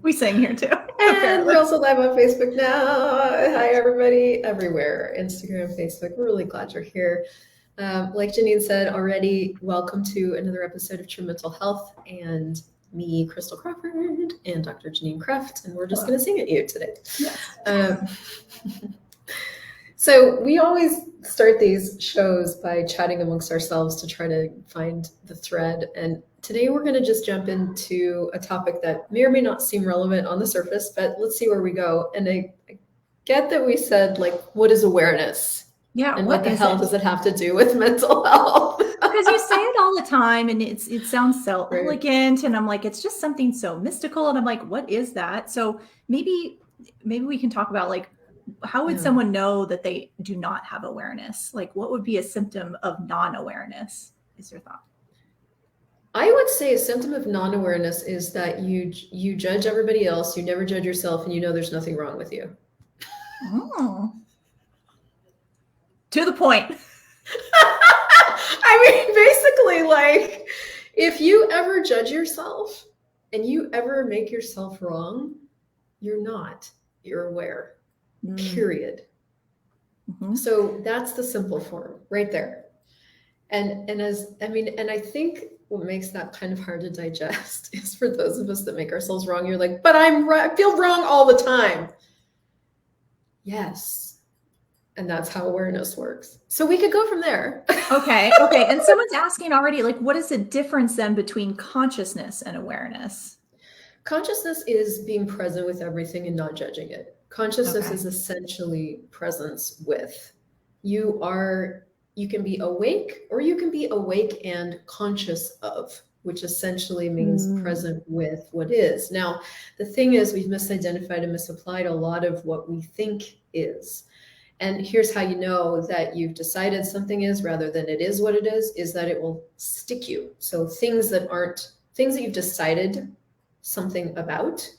We sing here too. And Apparently. we're also live on Facebook now. Hi, everybody, everywhere. Instagram, Facebook. We're really glad you're here. Like Janine said already, welcome to another episode of True Mental Health. And me, Crystal Crawford, and Dr. Janine Kreft. And we're just going to sing at you today. Yes. So we always start these shows by chatting amongst ourselves to try to find the thread. And today we're going to just jump into a topic that may or may not seem relevant on the surface, but let's see where we go. And I get that we said, like, what is awareness? Yeah. And what the hell does it have to do with mental health? Because you say it all the time and it sounds so elegant. And I'm like, it's just something so mystical. And I'm like, what is that? So maybe we can talk about, like, how would someone know that they do not have awareness? Like, what would be a symptom of non-awareness? Is your thought? I would say a symptom of non-awareness is that you judge everybody else, you never judge yourself, and you know there's nothing wrong with you. Oh. To the point. I mean, basically, like, if you ever judge yourself and you ever make yourself wrong, you're aware. Period. Mm-hmm. So that's the simple form right there. And I think what makes that kind of hard to digest is for those of us that make ourselves wrong. You're like, but I feel wrong all the time. Yes. And that's how awareness works. So we could go from there. Okay. And someone's asking already, like, what is the difference then between consciousness and awareness? Consciousness is being present with everything and not judging it. Consciousness is essentially presence with. You can be awake, or you can be awake and conscious of, which essentially means present with what is. Now, the thing is, we've misidentified and misapplied a lot of what we think is. And here's how you know that you've decided something is rather than it is what it is that it will stick you. So things that you've decided something about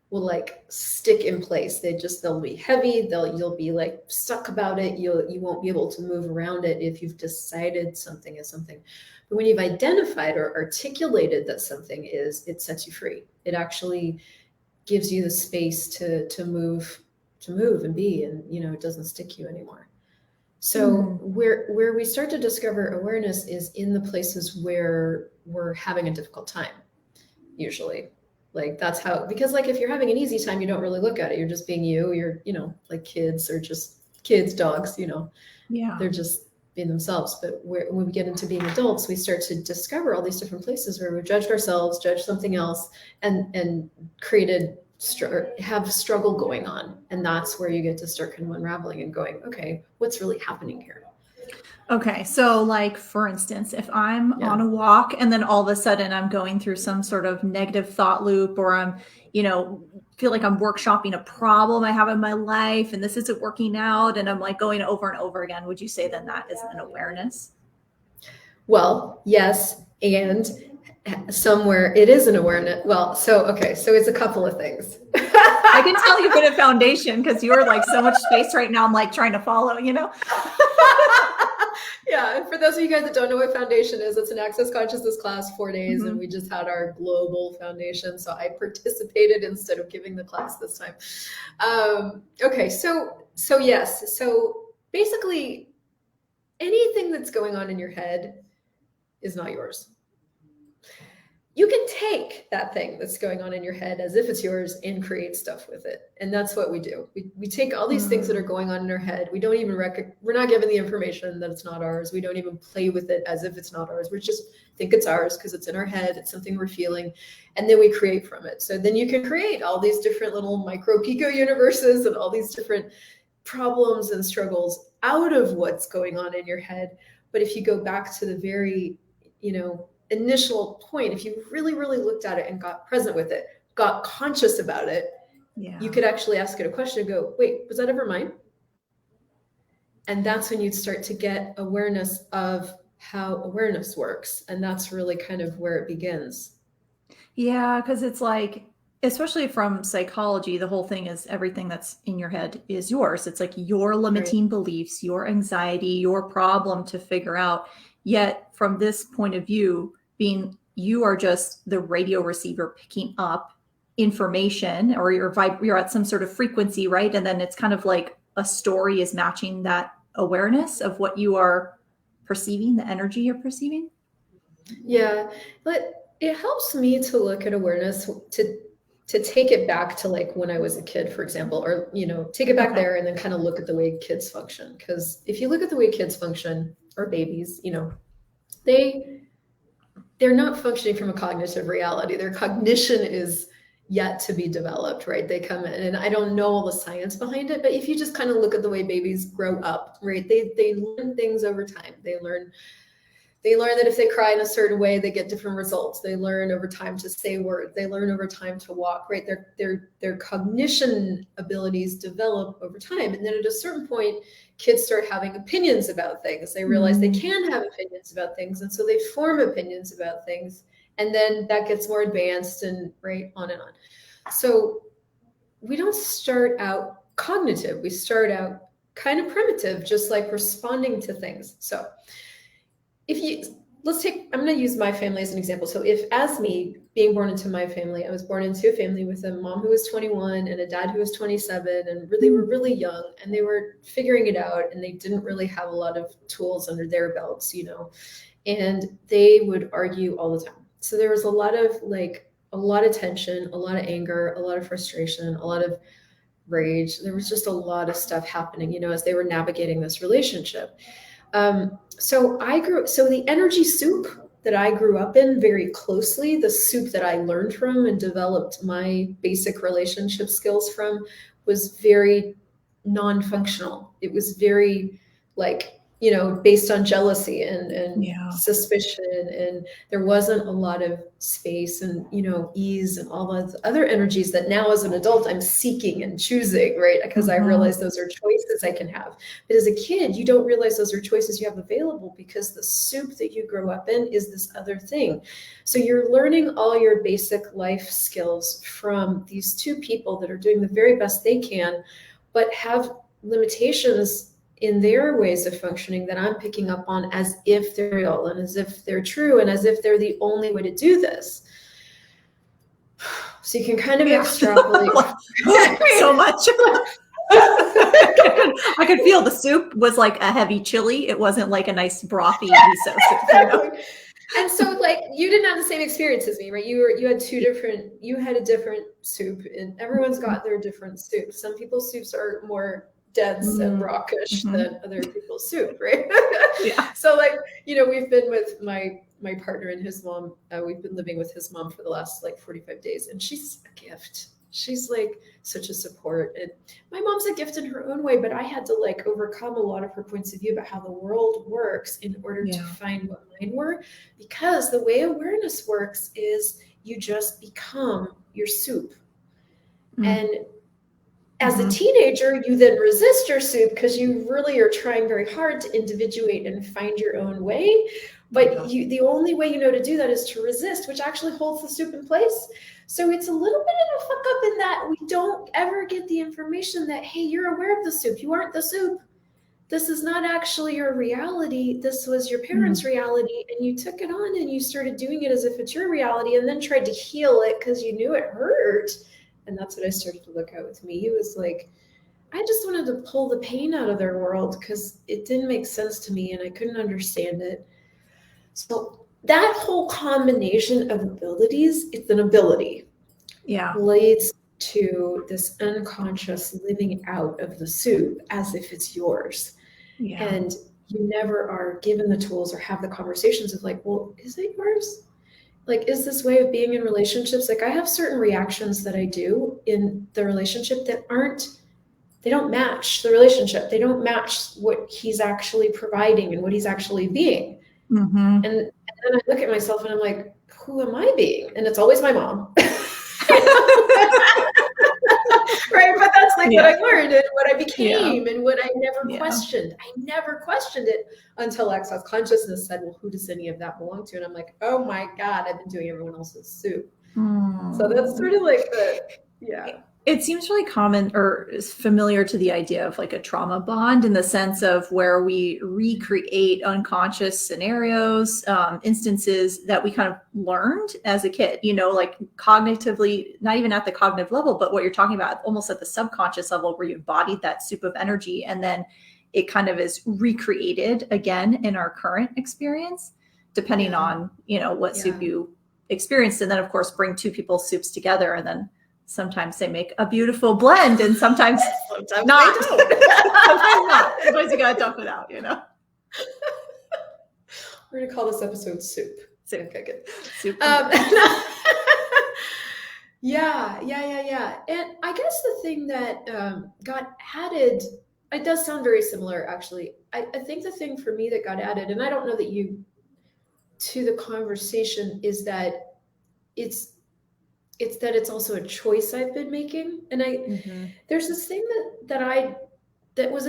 will, like, stick in place. They'll be heavy. You'll be, like, stuck about it. You won't be able to move around it if you've decided something is something. But when you've identified or articulated that something is, it sets you free. It actually gives you the space to move and be, and it doesn't stick you anymore. So where we start to discover awareness is in the places where we're having a difficult time, usually. Like, that's how, because, like, if you're having an easy time, you don't really look at it. You're just being you're, like kids or just kids, dogs, they're just being themselves. But when we get into being adults, we start to discover all these different places where we've judged ourselves, judged something else, and have struggle going on. And that's where you get to start kind of unraveling and going, okay, what's really happening here? Okay. So, like, for instance, if I'm on a walk and then all of a sudden I'm going through some sort of negative thought loop, or I'm, feel like I'm workshopping a problem I have in my life and this isn't working out, and I'm, like, going over and over again, would you say then that is an awareness? Well, yes. And somewhere it is an awareness. Well, so it's a couple of things. I can tell you've been a foundation because you're, like, so much space right now. I'm, like, trying to follow, Yeah, and for those of you guys that don't know what foundation is, it's an Access Consciousness class, 4 days, and we just had our global foundation. So I participated instead of giving the class this time. Okay, so yes. So basically, anything that's going on in your head is not yours. You can take that thing that's going on in your head as if it's yours and create stuff with it. And that's what we do. We take all these things that are going on in our head. We don't even we're not given the information that it's not ours. We don't even play with it as if it's not ours. We just think it's ours because it's in our head. It's something we're feeling. And then we create from it. So then you can create all these different little micro pico universes and all these different problems and struggles out of what's going on in your head. But if you go back to the very, initial point, if you really, really looked at it and got present with it, got conscious about it, you could actually ask it a question and go, wait, was that ever mine? And that's when you'd start to get awareness of how awareness works. And that's really kind of where it begins. Yeah, because it's like, especially from psychology, the whole thing is everything that's in your head is yours. It's like your limiting beliefs, your anxiety, your problem to figure out. Yet from this point of view, you are just the radio receiver picking up information, or you're at some sort of frequency, right? And then it's kind of like a story is matching that awareness of what you are perceiving, the energy you're perceiving. Yeah, but it helps me to look at awareness to take it back to like when I was a kid, for example, or, you know, take it back there and then kind of look at the way kids function. Because if you look at the way kids function, or babies, you know, they're not functioning from a cognitive reality. Their cognition is yet to be developed, right? They come in, and I don't know all the science behind it, but if you just kind of look at the way babies grow up, right? They learn things over time. They learn that if they cry in a certain way, they get different results. They learn over time to say words. They learn over time to walk, right? Their cognition abilities develop over time. And then at a certain point, kids start having opinions about things. They realize they can have opinions about things. And so they form opinions about things. And then that gets more advanced, and right on and on. So we don't start out cognitive. We start out kind of primitive, just like responding to things. So I'm going to use my family as an example. So if, as me, being born into my family, I was born into a family with a mom who was 21 and a dad who was 27, and they were really young, and they were figuring it out, and they didn't really have a lot of tools under their belts, you know, and they would argue all the time. So there was a lot of tension, a lot of anger, a lot of frustration, a lot of rage. There was just a lot of stuff happening, you know, as they were navigating this relationship. So the energy soup that I grew up in very closely, the soup that I learned from and developed my basic relationship skills from, was very non-functional. It was very like, you know, based on jealousy and suspicion, and there wasn't a lot of space and, you know, ease and all those other energies that now as an adult I'm seeking and choosing, right? Because I realize those are choices I can have. But as a kid, you don't realize those are choices you have available, because the soup that you grow up in is this other thing. So you're learning all your basic life skills from these two people that are doing the very best they can, but have limitations in their ways of functioning that I'm picking up on as if they're real and as if they're true and as if they're the only way to do this. So you can kind of extrapolate so much. I could feel the soup was like a heavy chili. It wasn't like a nice brothy miso soup. Exactly. And so like you didn't have the same experience as me, right? You had a different soup, and everyone's got their different soup. Some people's soups are more dense and raucous than other people's soup, right? So like, you know, we've been with my partner and his mom, we've been living with his mom for the last like 45 days, and she's a gift. She's like such a support. And my mom's a gift in her own way, but I had to like overcome a lot of her points of view about how the world works in order to find what mine were. Because the way awareness works is you just become your soup. And as a teenager, you then resist your soup because you really are trying very hard to individuate and find your own way. But the only way you know to do that is to resist, which actually holds the soup in place. So it's a little bit of a fuck up in that we don't ever get the information that, hey, you're aware of the soup. You aren't the soup. This is not actually your reality. This was your parents' reality. And you took it on and you started doing it as if it's your reality, and then tried to heal it because you knew it hurt. And that's what I started to look at with me. It was like, I just wanted to pull the pain out of their world because it didn't make sense to me and I couldn't understand it. So that whole combination of abilities, it's an ability, leads to this unconscious living out of the soup as if it's yours. And you never are given the tools or have the conversations of like, well, is it yours? Like, is this way of being in relationships? Like, I have certain reactions that I do in the relationship that they don't match the relationship. They don't match what he's actually providing and what he's actually being. And then I look at myself and I'm like, who am I being? And it's always my mom. Right? But that's like what I learned and what I became and what I never questioned. I never questioned it until Access Consciousness said, well, who does any of that belong to? And I'm like, oh my God, I've been doing everyone else's soup. So that's sort of like It seems really common or is familiar to the idea of like a trauma bond in the sense of where we recreate unconscious scenarios, instances that we kind of learned as a kid, like cognitively, not even at the cognitive level, but what you're talking about almost at the subconscious level where you embodied that soup of energy and then it kind of is recreated again in our current experience, depending on, what soup you experienced. And then of course, bring two people's soups together and then sometimes they make a beautiful blend and sometimes not. Sometimes not. Sometimes you gotta dump it out, We're gonna call this episode soup. Okay, good. Soup. Yeah. And I guess the thing that got added, it does sound very similar actually. I think the thing for me that got added, and I don't know that you, to the conversation, is that it's also a choice I've been making. And there's this thing that was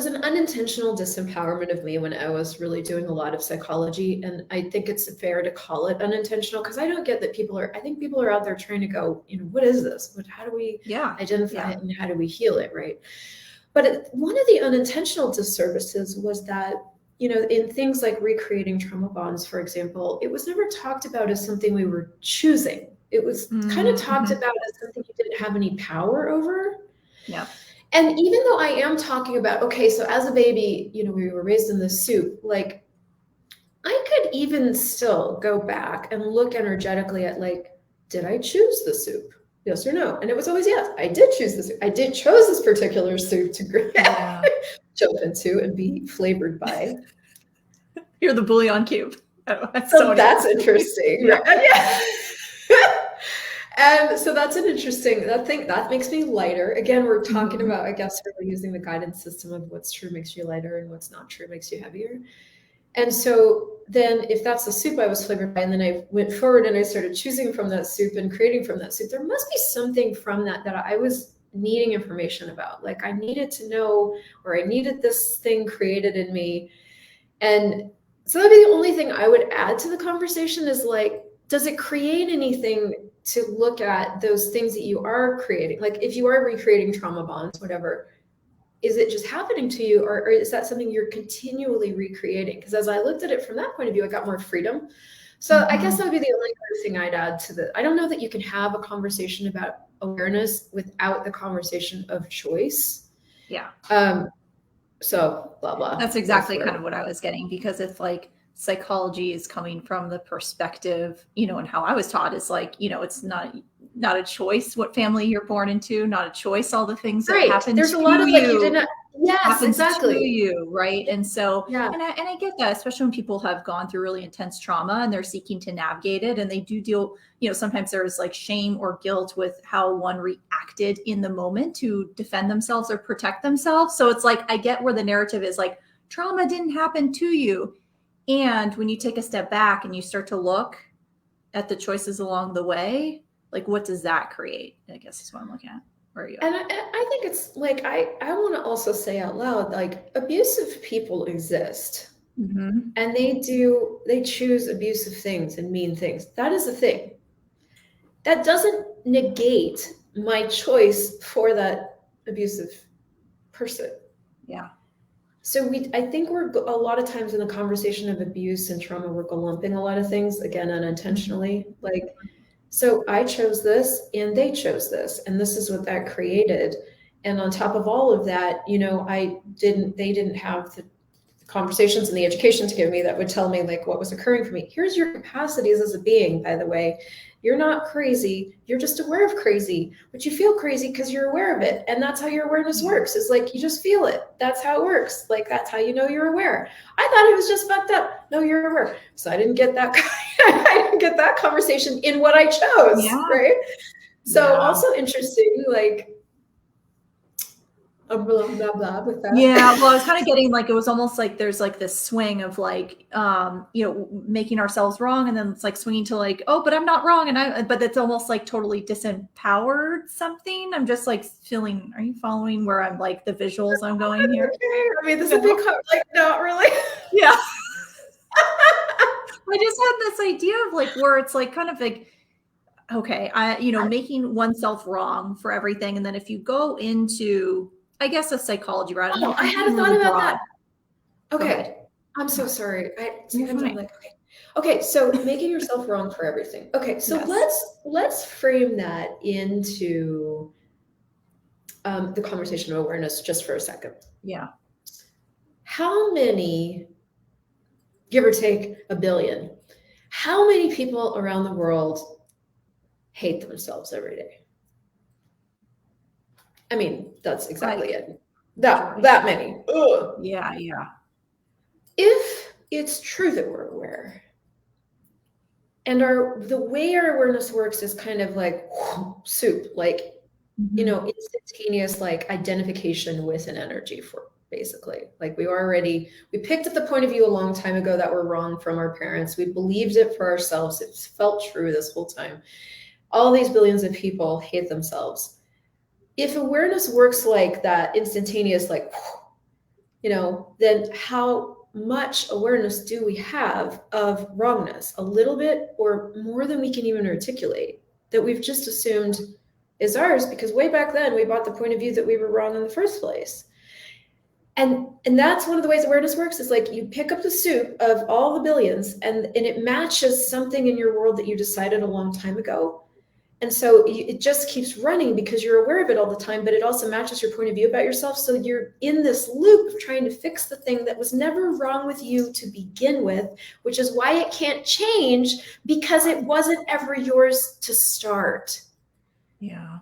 an unintentional disempowerment of me when I was really doing a lot of psychology. And I think it's fair to call it unintentional because I don't get that I think people are out there trying to go, what is this? How do we identify it and how do we heal it? Right. But one of the unintentional disservices was that, in things like recreating trauma bonds, for example, it was never talked about as something we were choosing. It was kind of talked about as something you didn't have any power over. Yeah. And even though I am talking about, okay, so as a baby, we were raised in this soup, like I could even still go back and look energetically at did I choose the soup? Yes or no? And it was always yes. I did choose the soup. I did chose this particular soup to jump into and be flavored by. You're the bouillon cube. Oh, that's interesting. Yeah. And so that's an interesting, that makes me lighter. Again, we're talking about, I guess, really using the guidance system of what's true makes you lighter and what's not true makes you heavier. And so then if that's the soup I was flavored by, and then I went forward and I started choosing from that soup and creating from that soup, there must be something from that I was needing information about. Like I needed to know, or I needed this thing created in me. And so that'd be the only thing I would add to the conversation is does it create anything to look at those things that you are creating? Like if you are recreating trauma bonds, whatever, is it just happening to you or is that something you're continually recreating? Because as I looked at it from that point of view, I got more freedom. So I guess that would be the only other thing I'd add to I don't know that you can have a conversation about awareness without the conversation of choice. Yeah. So blah, blah. That's exactly kind of what I was getting because it's psychology is coming from the perspective, and how I was taught is it's not a choice what family you're born into, not a choice all the things that happen. There's a lot of you didn't. Yes, exactly. To you, right? And so, and I get that, especially when people have gone through really intense trauma and they're seeking to navigate it, and they do deal. Sometimes there's shame or guilt with how one reacted in the moment to defend themselves or protect themselves. So it's I get where the narrative is trauma didn't happen to you. And when you take a step back and you start to look at the choices along the way, what does that create? I guess is what I'm looking at. Where are you? And I think it's I want to also say out loud, abusive people exist and they choose abusive things and mean things. That is a thing. That doesn't negate my choice for that abusive person. Yeah. So I think we're a lot of times in the conversation of abuse and trauma, we're lumping a lot of things, again, unintentionally. So I chose this and they chose this, and this is what that created. And on top of all of that, they didn't have the conversations and the education to give me that would tell me what was occurring for me. Here's your capacities as a being, by the way. You're not crazy. You're just aware of crazy, but you feel crazy because you're aware of it. And that's how your awareness works. Is you just feel it. That's how it works. That's how you know you're aware. I thought it was just fucked up. No, you're aware. So I didn't get that. I didn't get that conversation in what I chose. Yeah. Right. So also interesting, blah, blah, blah with that. Yeah. Well, I was kind of getting it was almost there's this swing of making ourselves wrong. And then it's swinging to oh, but I'm not wrong. But it's almost totally disempowered something. I'm just feeling, are you following where I'm the visuals I'm going here? Okay. I mean, this is a big, not really. Yeah. I just had this idea of where it's kind of Okay. Making oneself wrong for everything. And then if you go into, I guess, a psychology route, Oh, I I'm being hadn't thought really about broad. that. Go ahead. Okay. I'm so No, sorry. you're Sometimes I'm fine. like, okay, so making yourself wrong for everything. Okay, so Yes. let's frame that into the conversation of awareness just for a second. Yeah. How many, give or take a billion, how many people around the world hate themselves every day? I mean, that's exactly Like, it. majority. That many. Ugh. Yeah. Yeah. If it's true that we're aware, and the way our awareness works is kind of like soup, like, Mhm. instantaneous, like identification with an energy, for basically, like we picked up the point of view a long time ago that we're wrong from our parents. We believed it for ourselves. It felt true this whole time. All these billions of people hate themselves. If awareness works like that, instantaneous, like, then how much awareness do we have of wrongness? A little bit or more than we can even articulate, that we've just assumed is ours because way back then we bought the point of view that we were wrong in the first place. And that's one of the ways awareness works, is like you pick up the soup of all the billions and it matches something in your world that you decided a long time ago. And so it just keeps running because you're aware of it all the time, but it also matches your point of view about yourself. So you're in this loop of trying to fix the thing that was never wrong with you to begin with, which is why it can't change, because it wasn't ever yours to start. Yeah.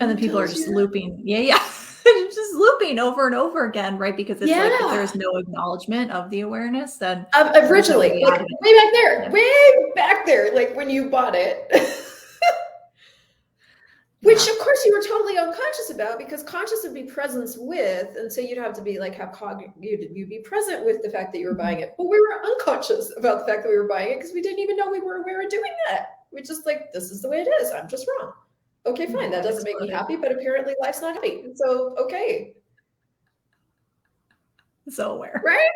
And then people are just looping. Yeah. Just looping over and over again, right? Because it's like, if there's no acknowledgement of the awareness, then originally, like way back there, like when you bought it. Which of course you were totally unconscious about, because conscious would be presence with, and so you'd have to be like, you'd be present with the fact that you were buying it. But we were unconscious about the fact that we were buying it because we didn't even know we were aware of doing that. We're just like, this is the way it is. I'm just wrong. Okay, fine. That doesn't make me happy, but apparently life's not happy. So, okay. So aware. Right?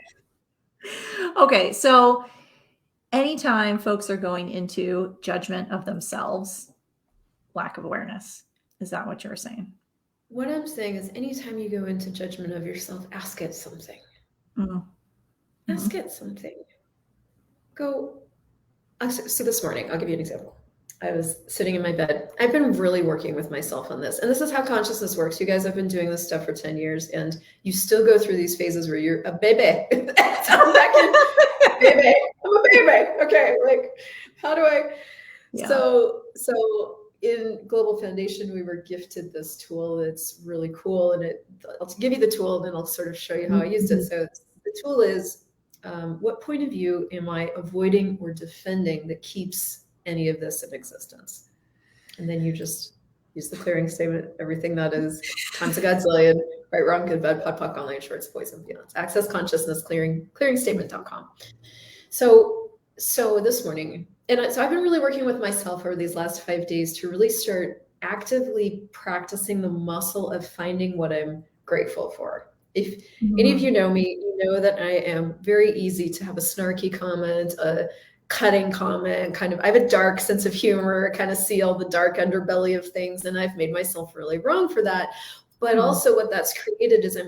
Okay, so anytime folks are going into judgment of themselves, lack of awareness. Is that what you're saying? What I'm saying is, anytime you go into judgment of yourself, ask it something. Mm-hmm. Ask it something. Go. So this morning, I'll give you an example. I was sitting in my bed. I've been really working with myself on this. And this is how consciousness works. You guys have been doing this stuff for 10 years, and you still go through these phases where you're a baby. I'm back in, baby. I'm a baby. Okay, like, how do I? Yeah. So in Global Foundation, we were gifted this tool that's really cool. And I'll give you the tool, and then I'll sort of show you how I used it. So the tool is, what point of view am I avoiding or defending that keeps any of this in existence? And then you just use the clearing statement, everything that is times a godzillion, right, wrong, good, bad, pod, poc, online, shorts, poison, beyond. Access consciousness, clearingstatement.com. So this morning, and so I've been really working with myself over these last 5 days to really start actively practicing the muscle of finding what I'm grateful for. If any of you know me, you know that I am very easy to have a snarky comment, a cutting comment, kind of, I have a dark sense of humor, kind of see all the dark underbelly of things, and I've made myself really wrong for that. But also what that's created is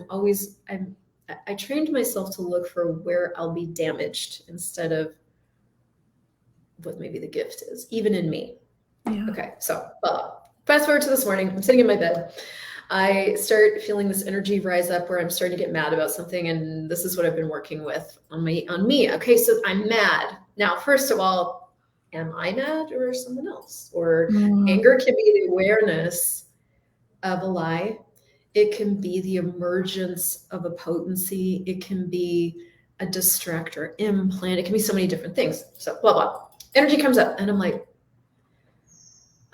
I trained myself to look for where I'll be damaged instead of what maybe the gift is, even in me. Yeah. Okay, so fast forward to this morning, I'm sitting in my bed. I start feeling this energy rise up where I'm starting to get mad about something, and this is what I've been working with on me. Okay, so I'm mad. Now, first of all, am I mad or someone else? Or anger can be the awareness of a lie. It can be the emergence of a potency. It can be a distractor implant. It can be so many different things. So blah, blah. Energy comes up and I'm like,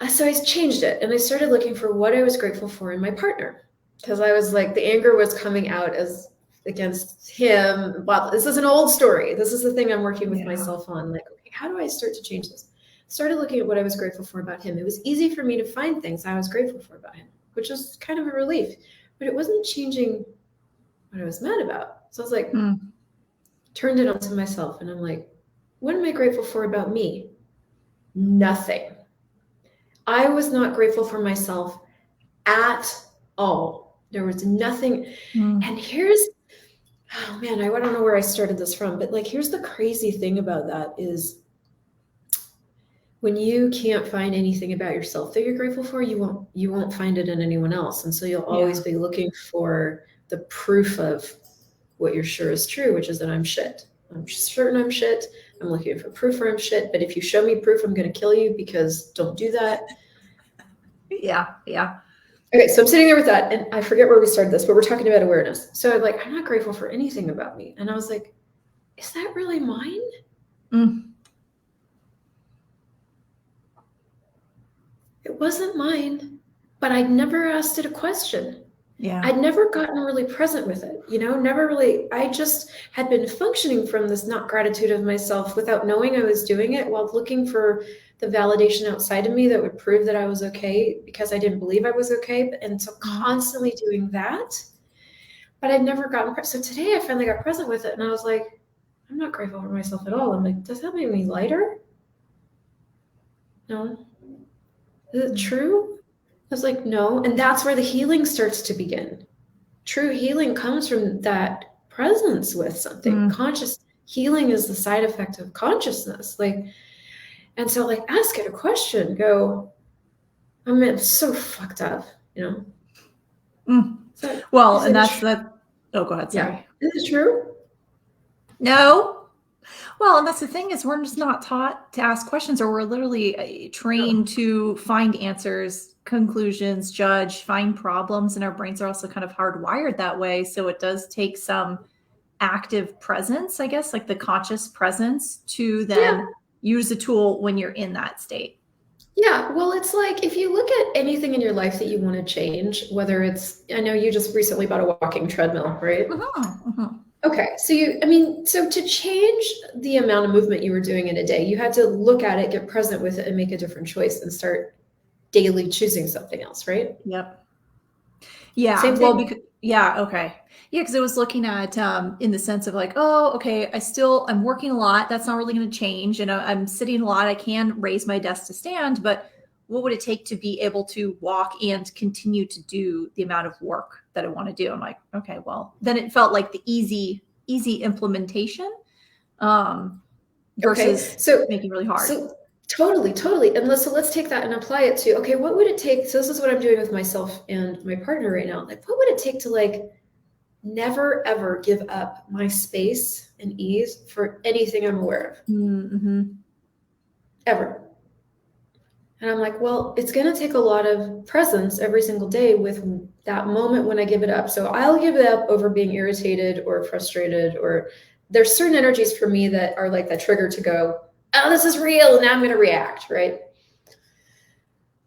so I changed it and I started looking for what I was grateful for in my partner, because I was like, the anger was coming out as against him. Well, this is an old story. This is the thing I'm working with myself on. Like, okay, how do I start to change this? Started looking at what I was grateful for about him. It was easy for me to find things I was grateful for about him, which was kind of a relief, but it wasn't changing what I was mad about. So I was like, turned it onto myself and I'm like, what am I grateful for about me? nothing. I was not grateful for myself at all. There was nothing. And here's, oh man, I don't know where I started this from, but like, here's the crazy thing about that is when you can't find anything about yourself that you're grateful for, you won't find it in anyone else. And so you'll always be looking for the proof of what you're sure is true, which is that I'm shit. I'm certain I'm shit. I'm looking for proof for I'm shit. But if you show me proof, I'm going to kill you, because don't do that. Yeah. Okay, so I'm sitting there with that, and I forget where we started this, but we're talking about awareness. So I'm like, I'm not grateful for anything about me. And I was like, is that really mine? It wasn't mine, but I'd never asked it a question. Yeah. I'd never gotten really present with it, never really. I just had been functioning from this not gratitude of myself without knowing I was doing it, while looking for the validation outside of me that would prove that I was okay, because I didn't believe I was okay. And so constantly doing that, but I'd never gotten present. So today I finally got present with it, and I was like, I'm not grateful for myself at all. I'm like, does that make me lighter? No. Is it true? I was like, no. And that's where the healing starts to begin. True healing comes from that presence with something. Conscious healing is the side effect of consciousness. And so ask it a question, go, I mean, it's so fucked up, Well, and that's that. Oh, go ahead. Sorry. Yeah. Is it true? No. Well, and that's the thing, is we're just not taught to ask questions, or we're literally trained to find answers, conclusions, judge, find problems. And our brains are also kind of hardwired that way. So it does take some active presence, I guess, like the conscious presence, to then use the tool when you're in that state. Yeah. Well, it's like, if you look at anything in your life that you want to change, whether it's, I know you just recently bought a walking treadmill, right? Okay. So to change the amount of movement you were doing in a day, you had to look at it, get present with it, and make a different choice, and start daily choosing something else, right? Yep. Yeah. Same thing. Well, okay. Yeah. Because I was looking at, in the sense of like, oh, okay, I'm working a lot. That's not really going to change. And I'm sitting a lot. I can raise my desk to stand, but what would it take to be able to walk and continue to do the amount of work that I want to do? I'm like, okay, well, then it felt like the easy implementation, versus making it really hard. So totally. And so let's take that and apply it to, okay, what would it take? So this is what I'm doing with myself and my partner right now. What would it take to never, ever give up my space and ease for anything I'm aware of? Ever. And I'm like, well, it's going to take a lot of presence every single day with that moment when I give it up. So I'll give it up over being irritated or frustrated, or there's certain energies for me that are like that trigger to go, oh, this is real, and now I'm going to react, right?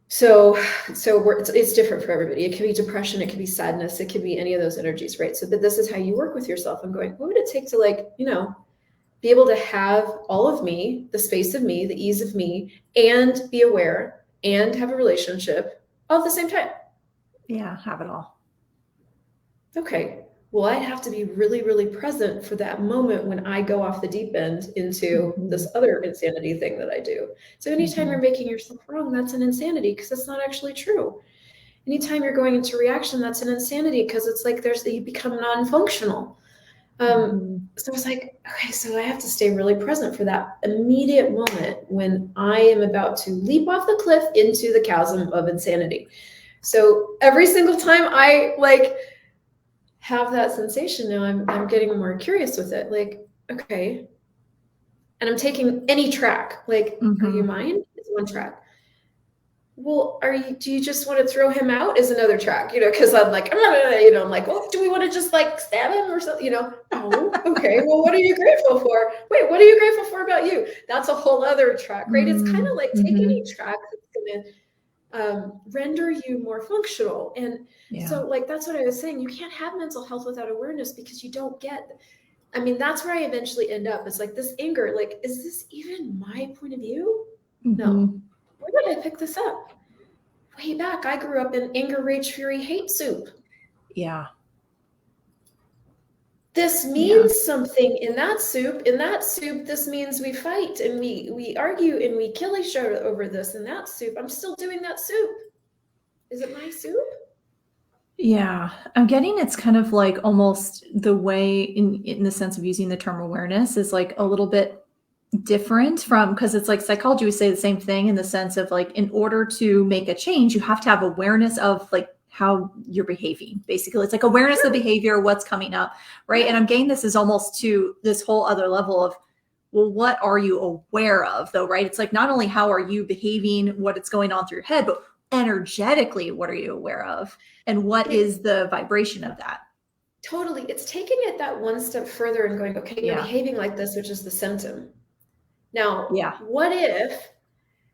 So it's different for everybody. It could be depression, it could be sadness, it could be any of those energies, right? So, but this is how you work with yourself. I'm going, what would it take to be able to have all of me, the space of me, the ease of me, and be aware and have a relationship all at the same time? Yeah, have it all. Okay. Well, I'd have to be really, really present for that moment when I go off the deep end into this other insanity thing that I do. So anytime you're making yourself wrong, that's an insanity, because it's not actually true. Anytime you're going into reaction, that's an insanity, because it's like you become non-functional. So it's like, okay, so I have to stay really present for that immediate moment when I am about to leap off the cliff into the chasm of insanity. So every single time I have that sensation, now I'm getting more curious with it. Okay. And I'm taking any track. Are you mine? It's one track. Well, do you just want to throw him out is another track, because I'm like, I'm like, well, do we want to just stab him or something? Oh, okay. Well, what are you grateful for? Wait, what are you grateful for about you? That's a whole other track, right? It's kind of like take any track that's going to render you more functional. And so that's what I was saying. You can't have mental health without awareness, because you don't that's where I eventually end up. It's this anger, is this even my point of view? No. Where did I pick this up? Way back, I grew up in anger, rage, fury, hate soup. Yeah. This means something in that soup. In that soup, this means we fight and we argue and we kill each other over this. In that soup, I'm still doing that soup. Is it my soup? Yeah, I'm getting it's kind of like almost the way in the sense of using the term awareness is like a little bit different from, because it's like psychology would say the same thing in the sense of like, in order to make a change, you have to have awareness of like how you're behaving. Basically, it's like awareness of behavior, what's coming up, right? And I'm getting this is almost to this whole other level of, well, what are you aware of though, right? It's like not only how are you behaving, what it's going on through your head, but energetically, what are you aware of? And what is the vibration of that? Totally. It's taking it that one step further and going, okay, you're behaving like this, which is the symptom. Now, what if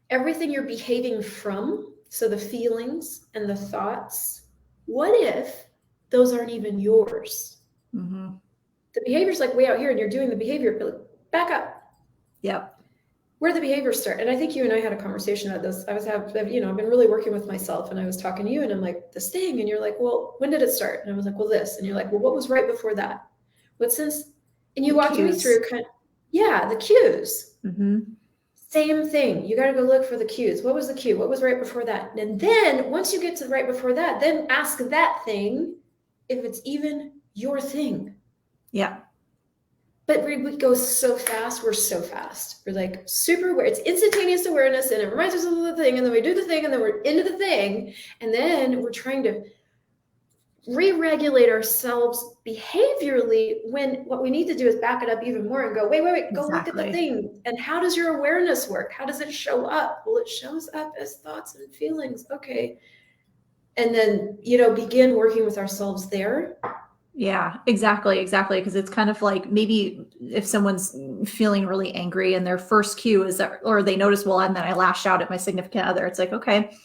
everything you're behaving from, so the feelings and the thoughts, what if those aren't even yours? Mm-hmm. The behavior's like way out here and you're doing the behavior, but back up. Yep. Where the behaviors start. And I think you and I had a conversation about this. I've been really working with myself, and I was talking to you and I'm like, this thing. And you're like, well, when did it start? And I was like, well, this. And you're like, well, what was right before that? And you walked me through the cues. Mm-hmm. Same thing. You got to go look for the cues. What was the cue? What was right before that? And then once you get to right before that, then ask that thing if it's even your thing. Yeah. But we go so fast. We're so fast. We're like super aware. It's instantaneous awareness, and it reminds us of the thing, and then we do the thing, and then we're into the thing, and then we're trying to re-regulate ourselves behaviorally when what we need to do is back it up even more and go, wait, go look at the thing. And how does your awareness work? How does it show up? Well, it shows up as thoughts and feelings. Okay. And then, begin working with ourselves there. Yeah, exactly. Because it's kind of like maybe if someone's feeling really angry and their first cue is that, or they notice, well, and then I lashed out at my significant other. It's like, okay,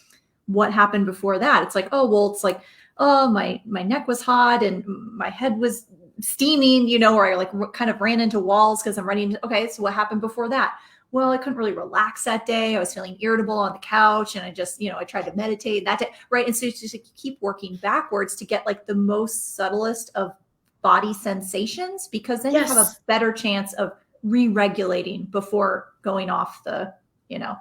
what happened before that? It's like, oh, well, it's like, oh, my neck was hot and my head was steaming, or I like kind of ran into walls because I'm running. Okay, so what happened before that? Well, I couldn't really relax that day. I was feeling irritable on the couch, and I just, I tried to meditate that day, right? And so you just keep working backwards to get like the most subtlest of body sensations, because then you have a better chance of re-regulating before going off the,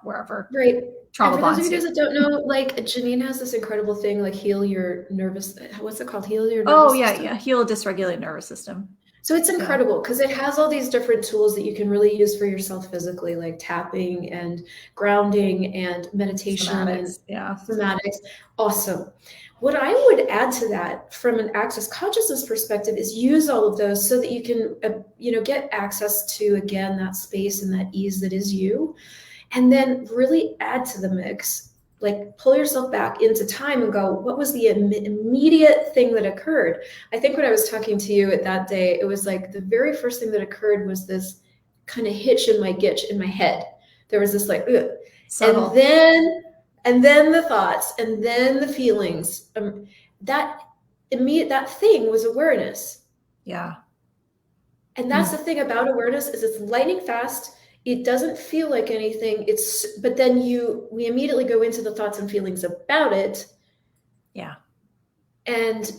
wherever. Right. Trauma and for those of you guys that don't know, like Janine has this incredible thing, like heal your nervous, what's it called? Heal your nervous system. Yeah. Heal a dysregulated nervous system. So it's incredible because it has all these different tools that you can really use for yourself physically, like tapping and grounding and meditation and somatics. Awesome. What I would add to that from an access consciousness perspective is use all of those so that you can, get access to, again, that space and that ease that is you. And then really add to the mix, like pull yourself back into time and go, what was the immediate thing that occurred? I think when I was talking to you at that day, it was like the very first thing that occurred was this kind of hitch in my gitch in my head. There was this like, ugh. And then the thoughts, and then the feelings. That thing was awareness. Yeah. And that's the thing about awareness is it's lightning fast. It doesn't feel like anything. But then we immediately go into the thoughts and feelings about it. Yeah. And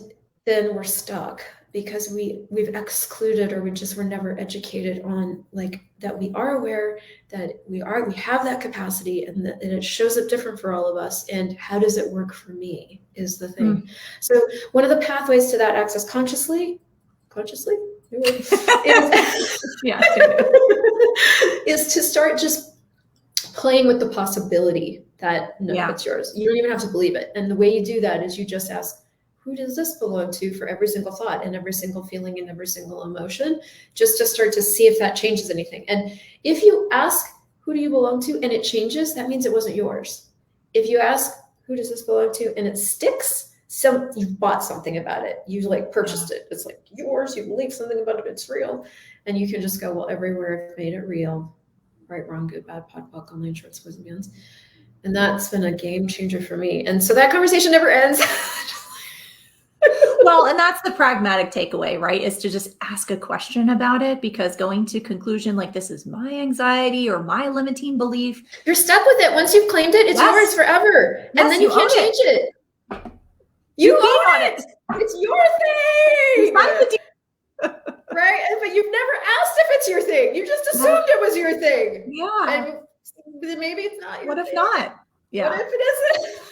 then we're stuck because we've excluded, or we were never educated on like that we are aware that we have that capacity, and that it shows up different for all of us. And how does it work for me is the thing. So one of the pathways to that access consciously is to start just playing with the possibility that it's yours. You don't even have to believe it. And the way you do that is you just ask, who does this belong to for every single thought and every single feeling and every single emotion, just to start to see if that changes anything. And if you ask, who do you belong to, and it changes, that means it wasn't yours. If you ask, who does this belong to, and it sticks, you bought something about it. You like purchased it. It's like yours. You believe something about it. It's real. And you can just go, well, everywhere I've made it real. Right, wrong, good, bad, pod, poc, online, shorts, boys and beyonds. And that's been a game changer for me. And so that conversation never ends. Well, and that's the pragmatic takeaway, right? Is to just ask a question about it, because going to conclusion like this is my anxiety or my limiting belief. You're stuck with it. Once you've claimed it, it's yours forever. And then you can't change it. You own it. It's your thing. Right? But you've never asked if it's your thing. You just assumed it was your thing. Yeah. And maybe it's not your What if thing. not? Yeah. What if it isn't?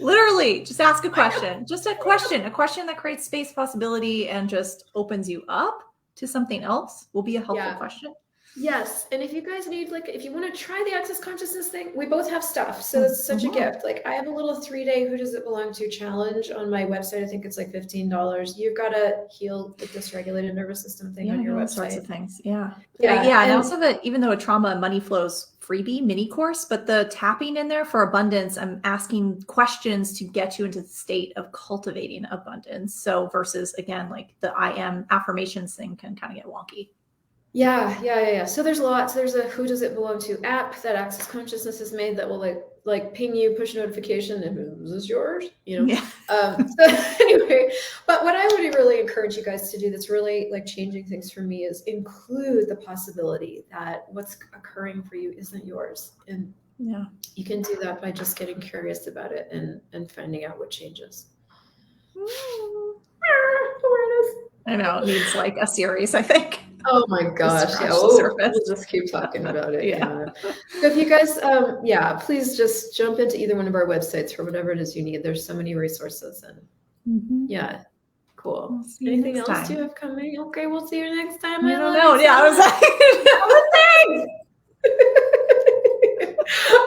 Literally, just ask a question. Just a question that creates space, possibility, and just opens you up to something else will be a helpful question. Yes. And if you guys need, like, if you want to try the access consciousness thing, we both have stuff. So it's such a gift. Like, I have a little 3-day Who Does It Belong To challenge on my website. I think it's like $15. You've got to heal the dysregulated nervous system thing on your website. Sorts of things. Yeah. Yeah. And also even though a trauma money flows freebie mini course, but the tapping in there for abundance, I'm asking questions to get you into the state of cultivating abundance. So versus, again, like the I am affirmations thing can kind of get wonky. Yeah. So there's lots. There's a Who Does It Belong To app that Access Consciousness has made that will like ping you, push notification, and is this yours? You know. Yeah. So anyway, but what I would really encourage you guys to do that's really like changing things for me is include the possibility that what's occurring for you isn't yours, and you can do that by just getting curious about it and finding out what changes. I know it needs like a series, I think. Oh my gosh. Yeah. We'll just keep talking about it. Yeah. So if you guys, please just jump into either one of our websites for whatever it is you need. There's so many resources and yeah, cool. We'll anything else do you have coming? Okay. We'll see you next time. I don't know. Yeah. I was like,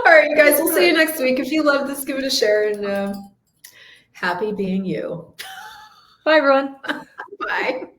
all right, you guys, we'll see you next week. If you love this, give it a share and happy being you. Bye, everyone. Bye.